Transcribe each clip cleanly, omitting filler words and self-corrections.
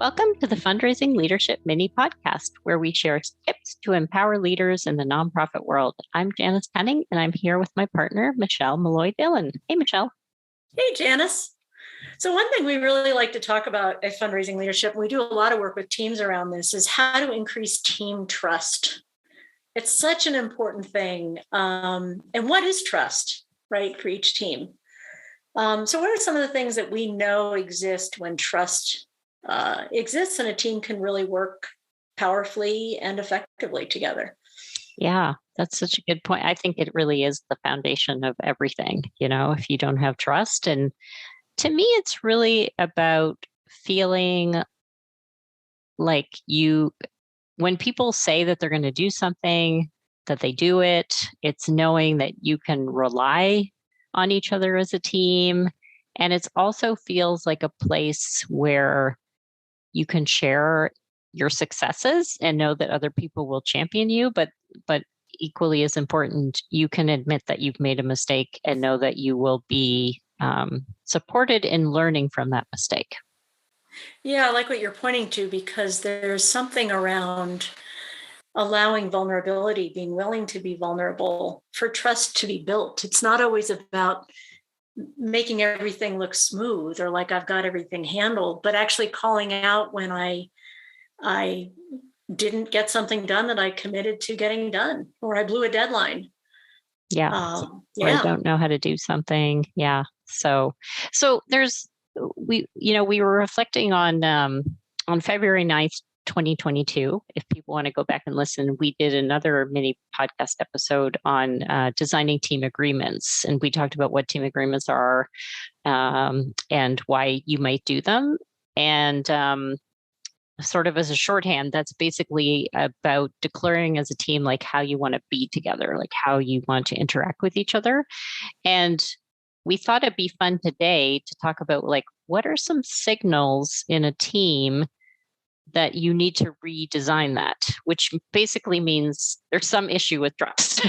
Welcome to the Fundraising Leadership Mini Podcast, where we share tips to empower leaders in the nonprofit world. I'm Janice Cunning, and I'm here with my partner, Michelle Malloy-Dillon. Hey, Michelle. Hey, Janice. So one thing we really like to talk about at Fundraising Leadership, and we do a lot of work with teams around this, is how to increase team trust. It's such an important thing. And what is trust, right, for each team? So what are some of the things that we know exist when trust exists and a team can really work powerfully and effectively together? Yeah, that's such a good point. I think it really is the foundation of everything, if you don't have trust. And to me, it's really about feeling like when people say that they're going to do something, that they do it. It's knowing that you can rely on each other as a team. And it also feels like a place where you can share your successes and know that other people will champion you, but equally as important, you can admit that you've made a mistake and know that you will be supported in learning from that mistake. Yeah, I like what you're pointing to, because there's something around allowing vulnerability, being willing to be vulnerable for trust to be built. It's not always about making everything look smooth or like I've got everything handled, but actually calling out when I didn't get something done that I committed to getting done, or I blew a deadline. Yeah. Or I don't know how to do something. Yeah. So we were reflecting on February 9th, 2022. If people want to go back and listen, we did another mini podcast episode on designing team agreements. And we talked about what team agreements are and why you might do them. And sort of as a shorthand, that's basically about declaring as a team, like how you want to be together, like how you want to interact with each other. And we thought it'd be fun today to talk about, like, what are some signals in a team that you need to redesign that, which basically means there's some issue with trust.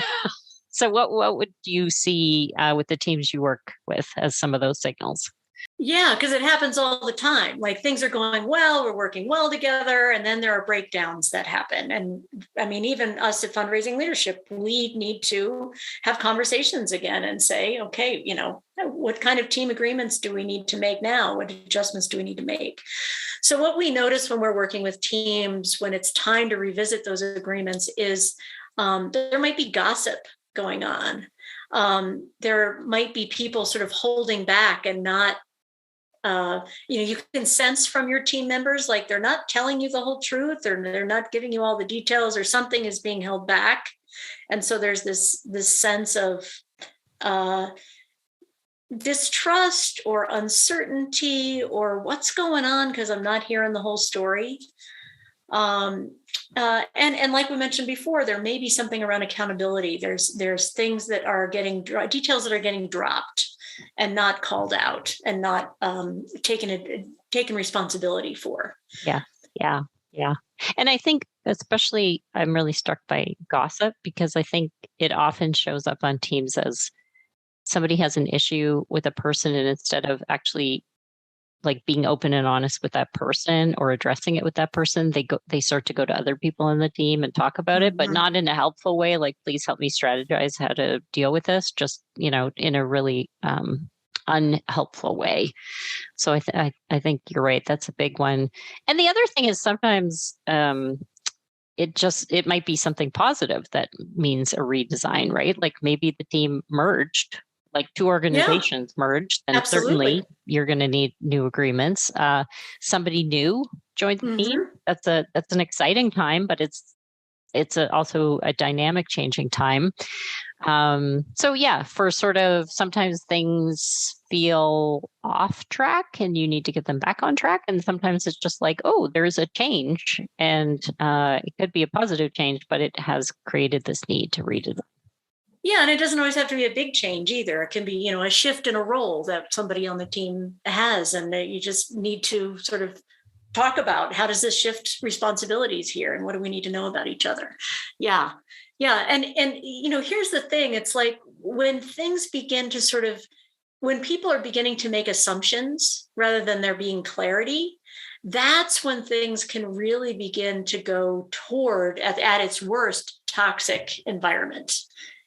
So what would you see with the teams you work with as some of those signals? Yeah, because it happens all the time. Like, things are going well, we're working well together, and then there are breakdowns that happen. And I mean, even us at Fundraising Leadership, we need to have conversations again and say, okay, what kind of team agreements do we need to make now? What adjustments do we need to make? So what we notice when we're working with teams, when it's time to revisit those agreements, is there might be gossip going on. There might be people sort of holding back and not, you can sense from your team members, like they're not telling you the whole truth, or they're not giving you all the details, or something is being held back. And so there's this sense of distrust or uncertainty, or what's going on, because I'm not hearing the whole story. And like we mentioned before, there may be something around accountability. There's things that are details that are getting dropped and not called out and not taken responsibility for. Yeah. And I think especially I'm really struck by gossip, because I think it often shows up on teams as somebody has an issue with a person, and instead of actually like being open and honest with that person or addressing it with that person, they start to go to other people in the team and talk about it, but not in a helpful way. Like, please help me strategize how to deal with this, just, in a really unhelpful way. So I think you're right. That's a big one. And the other thing is sometimes it might be something positive that means a redesign, right? Like maybe the team merged, like two organizations merged, then Absolutely. Certainly you're going to need new agreements. Somebody new joined the team. That's an exciting time, but it's also a dynamic changing time. So yeah, for sort of sometimes things feel off track and you need to get them back on track. And sometimes it's just like, oh, there's a change, and it could be a positive change, but it has created this need to redesign. Yeah, and it doesn't always have to be a big change either. It can be, a shift in a role that somebody on the team has, and you just need to sort of talk about, how does this shift responsibilities here, and what do we need to know about each other? Yeah. And here's the thing. It's like when things begin to when people are beginning to make assumptions rather than there being clarity, that's when things can really begin to go toward, at its worst, toxic environment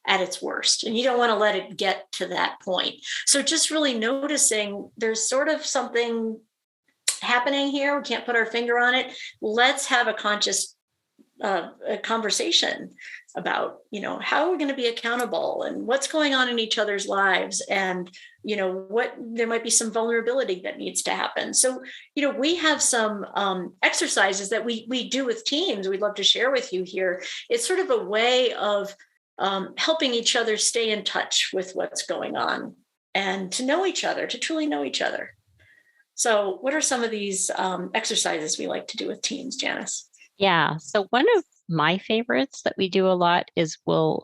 at its worst. And you don't want to let it get to that point. So just really noticing there's sort of something happening here. We can't put our finger on it. Let's have a conscious a conversation about, how we're going to be accountable and what's going on in each other's lives, and what there might be some vulnerability that needs to happen. So we have some exercises that we do with teams we'd love to share with you here. It's sort of a way of helping each other stay in touch with what's going on and to know each other, to truly know each other. So what are some of these exercises we like to do with teams, Janice? Yeah. So one of my favorites that we do a lot is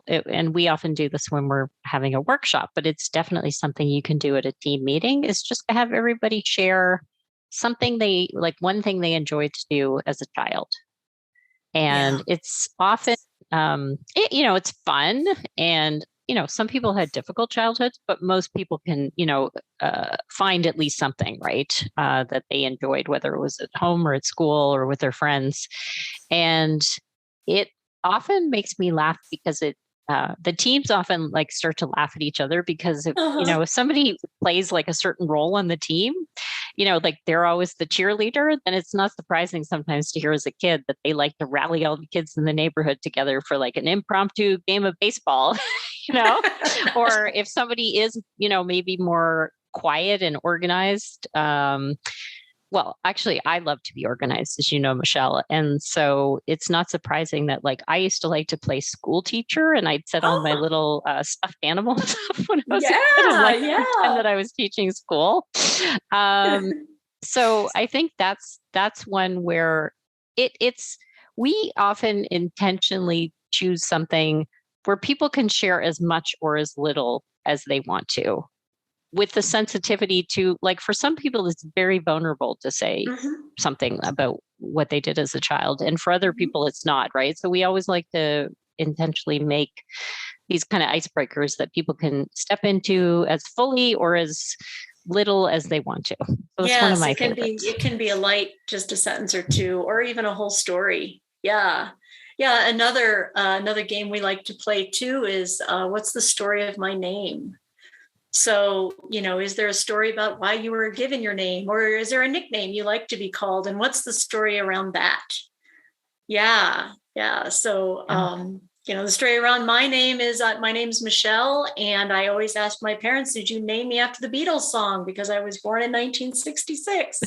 and we often do this when we're having a workshop, but it's definitely something you can do at a team meeting, is just to have everybody share something one thing they enjoyed to do as a child. And it's often, it's fun, and some people had difficult childhoods, but most people can, find at least something, right, that they enjoyed, whether it was at home or at school or with their friends. And it often makes me laugh because the teams often start to laugh at each other because if somebody plays like a certain role on the team, they're always the cheerleader, then it's not surprising sometimes to hear as a kid that they like to rally all the kids in the neighborhood together for like an impromptu game of baseball, or if somebody is, maybe more quiet and organized. Well, actually, I love to be organized, as you know, Michelle. And so it's not surprising that I used to like to play school teacher, and I'd set all my little stuffed animal stuff when I was a kid, and pretend that I was teaching school. So I think that's one where we often intentionally choose something where people can share as much or as little as they want to, with the sensitivity to, for some people, it's very vulnerable to say something about what they did as a child. And for other people, it's not, right? So we always like to intentionally make these kind of icebreakers that people can step into as fully or as little as they want to. So that's one of my favorites. It can be a light, just a sentence or two, or even a whole story. Yeah. Yeah. Another game we like to play too is what's the story of my name? So, is there a story about why you were given your name, or is there a nickname you like to be called? And what's the story around that? Yeah. Yeah. So, the story around my name is my name's Michelle. And I always ask my parents, did you name me after the Beatles song? Because I was born in 1966.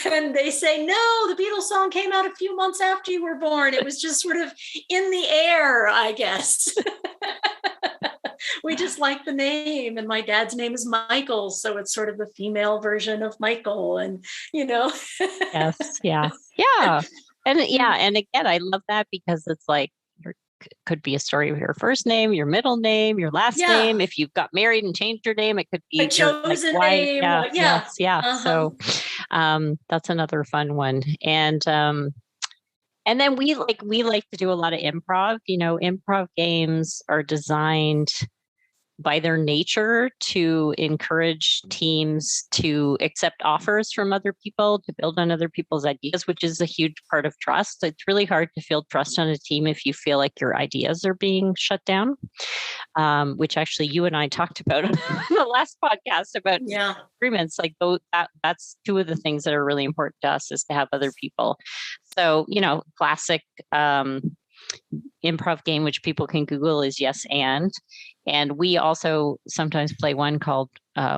And they say, no, the Beatles song came out a few months after you were born. It was just sort of in the air, I guess. We just like the name, and my dad's name is Michael, so it's sort of the female version of Michael, and Yes, yeah, and again, I love that because it's could be a story of your first name, your middle name, your last name. If you've got married and changed your name, it could be a chosen name. So that's another fun one, and then we like to do a lot of improv. Improv games are designed by their nature to encourage teams to accept offers from other people, to build on other people's ideas, which is a huge part of trust. It's really hard to feel trust on a team if you feel like your ideas are being shut down, which actually you and I talked about in the last podcast about agreements. That's two of the things that are really important to us, is to have other people. So, classic improv game, which people can Google, is Yes and we also sometimes play one called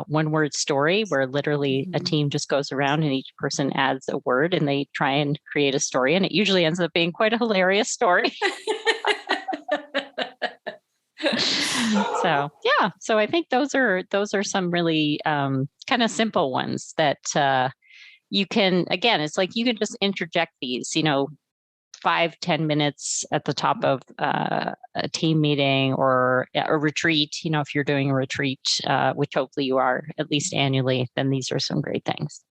One Word Story, where literally a team just goes around and each person adds a word and they try and create a story, and it usually ends up being quite a hilarious story. So I think those are some really kind of simple ones that you can, again, it's you can just interject these 5-10 minutes at the top of a team meeting or a retreat. If you're doing a retreat, which hopefully you are at least annually, then these are some great things.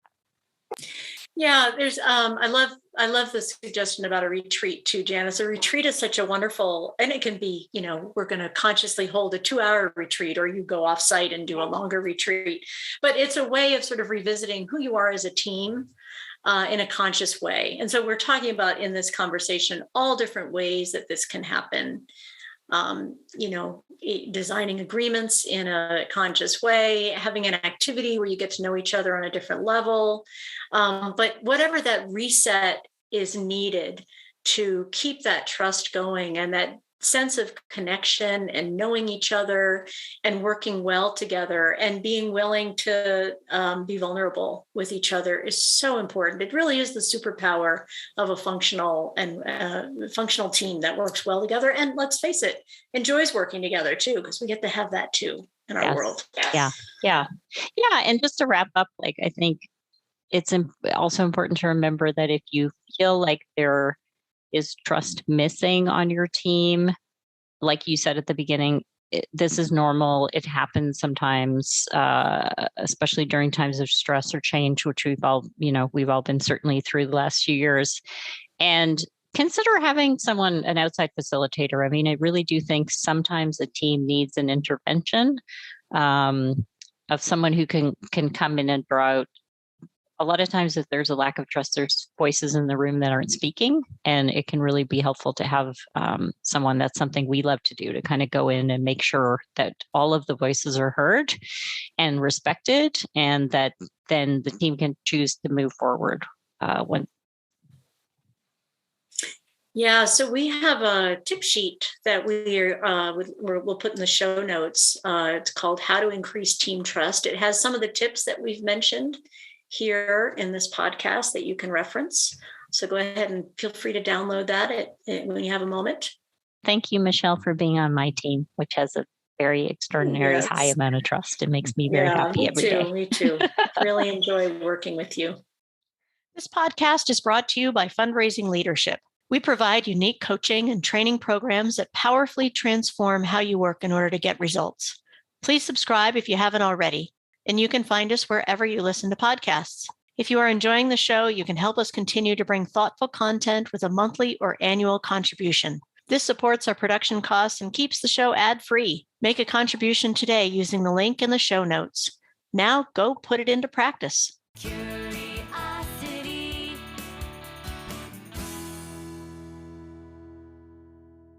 Yeah, there's I love the suggestion about a retreat too, Janice. A retreat is such a wonderful, and it can be, we're going to consciously hold a 2-hour retreat, or you go off site and do a longer retreat, but it's a way of sort of revisiting who you are as a team. in a conscious way. And so we're talking about in this conversation all different ways that this can happen. Designing agreements in a conscious way, having an activity where you get to know each other on a different level. But whatever that reset is needed to keep that trust going and that sense of connection and knowing each other and working well together and being willing to be vulnerable with each other is so important. It really is the superpower of a functional team that works well together. And let's face it, enjoys working together too, because we get to have that too in our world. Yeah. And just to wrap up, like, I think it's also important to remember that if you feel like there is trust missing on your team, like you said at the beginning, this is normal. It happens sometimes, especially during times of stress or change, which we've all been certainly through the last few years. And consider having an outside facilitator. I mean, I really do think sometimes a team needs an intervention of someone who can come in and draw out. A lot of times, if there's a lack of trust, there's voices in the room that aren't speaking, and it can really be helpful to have someone. That's something we love to do, to kind of go in and make sure that all of the voices are heard and respected, and that then the team can choose to move forward when. Yeah, so we have a tip sheet that we'll put in the show notes. It's called How to Increase Team Trust. It has some of the tips that we've mentioned here in this podcast that you can reference. So go ahead and feel free to download that when you have a moment. Thank you, Michelle, for being on my team, which has a very extraordinary high amount of trust. It makes me very happy every day. Me too. Really enjoy working with you. This podcast is brought to you by Fundraising Leadership. We provide unique coaching and training programs that powerfully transform how you work in order to get results. Please subscribe if you haven't already, and you can find us wherever you listen to podcasts. If you are enjoying the show, you can help us continue to bring thoughtful content with a monthly or annual contribution. This supports our production costs and keeps the show ad-free. Make a contribution today using the link in the show notes. Now go put it into practice.